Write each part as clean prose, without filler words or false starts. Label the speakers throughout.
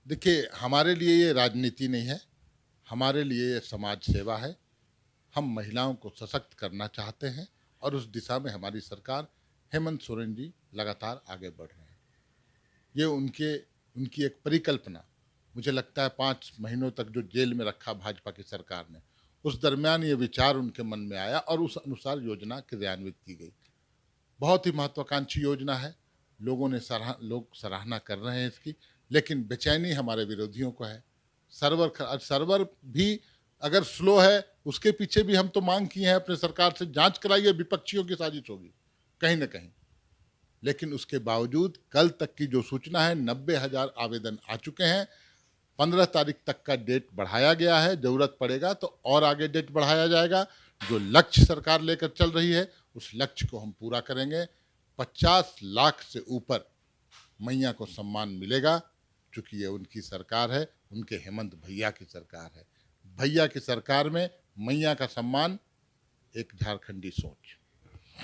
Speaker 1: देखिए, हमारे लिए ये राजनीति नहीं है, हमारे लिए ये समाज सेवा है। हम महिलाओं को सशक्त करना चाहते हैं और उस दिशा में हमारी सरकार हेमंत सोरेन जी लगातार आगे बढ़ रहे हैं। ये उनकी एक परिकल्पना, मुझे लगता है 5 महीनों तक जो जेल में रखा भाजपा की सरकार ने, उस दरमियान ये विचार उनके मन में आया और उस अनुसार योजना क्रियान्वित की गई। बहुत ही महत्वाकांक्षी योजना है, लोग सराहना कर रहे हैं इसकी, लेकिन बेचैनी हमारे विरोधियों को है। सर्वर भी अगर स्लो है, उसके पीछे भी हम तो मांग किए हैं अपने सरकार से, जांच कराइए, विपक्षियों की साजिश होगी कहीं ना कहीं। लेकिन उसके बावजूद कल तक की जो सूचना है, 90,000 आवेदन आ चुके हैं। 15 तारीख तक का डेट बढ़ाया गया है, जरूरत पड़ेगा तो और आगे डेट बढ़ाया जाएगा। जो लक्ष्य सरकार लेकर चल रही है, उस लक्ष्य को हम पूरा करेंगे। 50 लाख से ऊपर मैया को सम्मान मिलेगा, क्योंकि ये उनकी सरकार है, उनके हेमंत भैया की सरकार है। भैया की सरकार में मैया का सम्मान, एक झारखंडी सोच।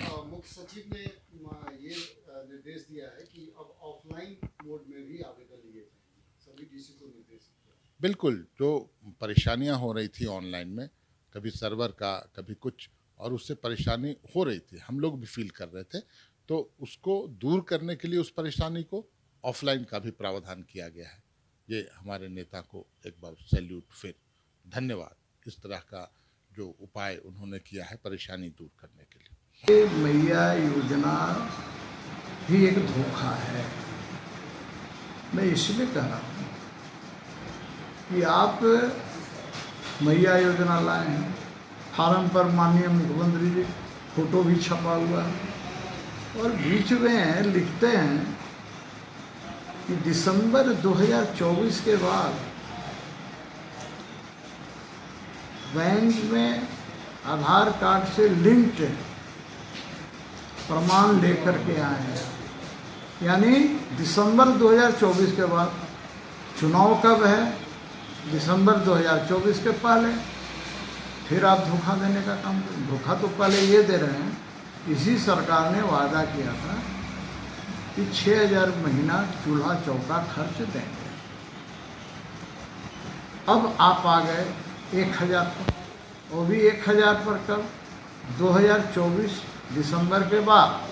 Speaker 2: मुख्य सचिव ने ये निर्देश दिया है कि अब ऑफलाइन मोड में भी आवेदन लिए जाएंगे, सभी डीसी को निर्देश दिया।
Speaker 1: बिल्कुल, जो परेशानियां हो रही थी ऑनलाइन में, कभी सर्वर का कभी कुछ, और उससे परेशानी हो रही थी, हम लोग भी फील कर रहे थे, तो उसको दूर करने के लिए उस परेशानी को ऑफलाइन का भी प्रावधान किया गया है। ये हमारे नेता को एक बार सैल्यूट, फिर धन्यवाद। इस तरह का जो उपाय उन्होंने किया है परेशानी दूर करने के लिए।
Speaker 3: ये मैया योजना भी एक धोखा है। मैं इसलिए कह रहा हूँ कि आप मैया योजना लाए हैं, फार्म पर माननीय मुख्यमंत्री जी फोटो भी छपा हुआ है, और बीच में लिखते हैं कि दिसंबर 2024 के बाद बैंक में आधार कार्ड से लिंक्ड प्रमाण लेकर के आए हैं। यानी दिसंबर 2024 के बाद, चुनाव कब है? दिसंबर 2024 के पहले। फिर आप धोखा देने का काम करें। धोखा तो पहले ये दे रहे हैं, इसी सरकार ने वादा किया था कि 6,000 महीना चूल्हा चौका खर्च देंगे। अब आप आ गए 1,000 पर, वो भी 1,000 पर कब? 2024 दिसंबर के बाद।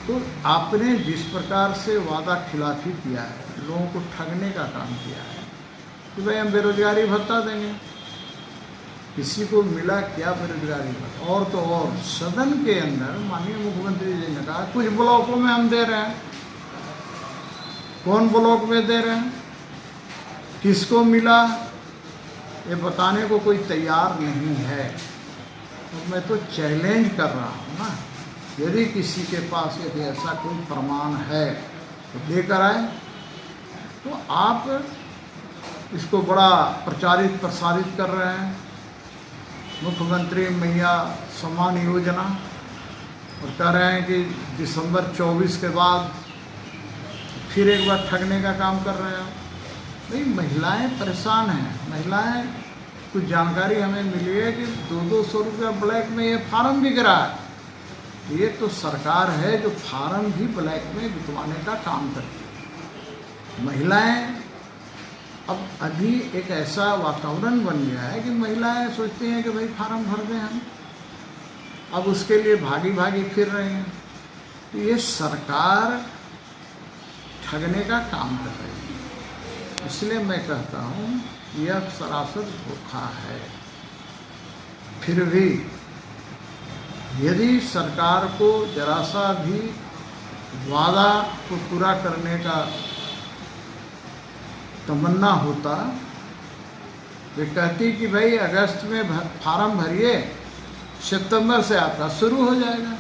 Speaker 3: तो आपने जिस प्रकार से वादा खिलाफी किया है, लोगों को ठगने का काम किया है कि भाई हम बेरोजगारी भत्ता देंगे, किसी को मिला क्या बेरोजगारी भत्ता? और तो और सदन के अंदर माननीय मुख्यमंत्री जी ने कहा कुछ ब्लॉकों में हम दे रहे हैं। कौन ब्लॉक में दे रहे हैं, किसको मिला, ये बताने को कोई तैयार नहीं है। तो मैं तो चैलेंज कर रहा हूँ ना, यदि किसी के पास यदि ऐसा कोई प्रमाण है तो लेकर आए। तो आप इसको बड़ा प्रचारित प्रसारित कर रहे हैं, मुख्यमंत्री मैया सम्मान योजना, और कह रहे हैं कि दिसंबर 24 के बाद फिर एक बार ठगने का काम कर रहे हैं। भाई महिलाएं परेशान हैं। महिलाएं, कुछ जानकारी हमें मिली है कि 200 रुपया ब्लैक में ये फार्म बिक रहा है। ये तो सरकार है जो फार्म भी ब्लैक में बिकवाने का काम करती है। महिलाएं, अब अभी एक ऐसा वातावरण बन गया है कि महिलाएं सोचती हैं कि भाई फार्म भर दें हम, अब उसके लिए भागी भागी फिर रहे हैं। तो ये सरकार ठगने का काम कर रही है। इसलिए मैं कहता हूँ यह सरासर धोखा है। फिर भी यदि सरकार को जरा सा भी वादा को पूरा करने का तमन्ना होता, वे कहती कि भाई अगस्त में फार्म भरिए, सितंबर से आपका शुरू हो जाएगा।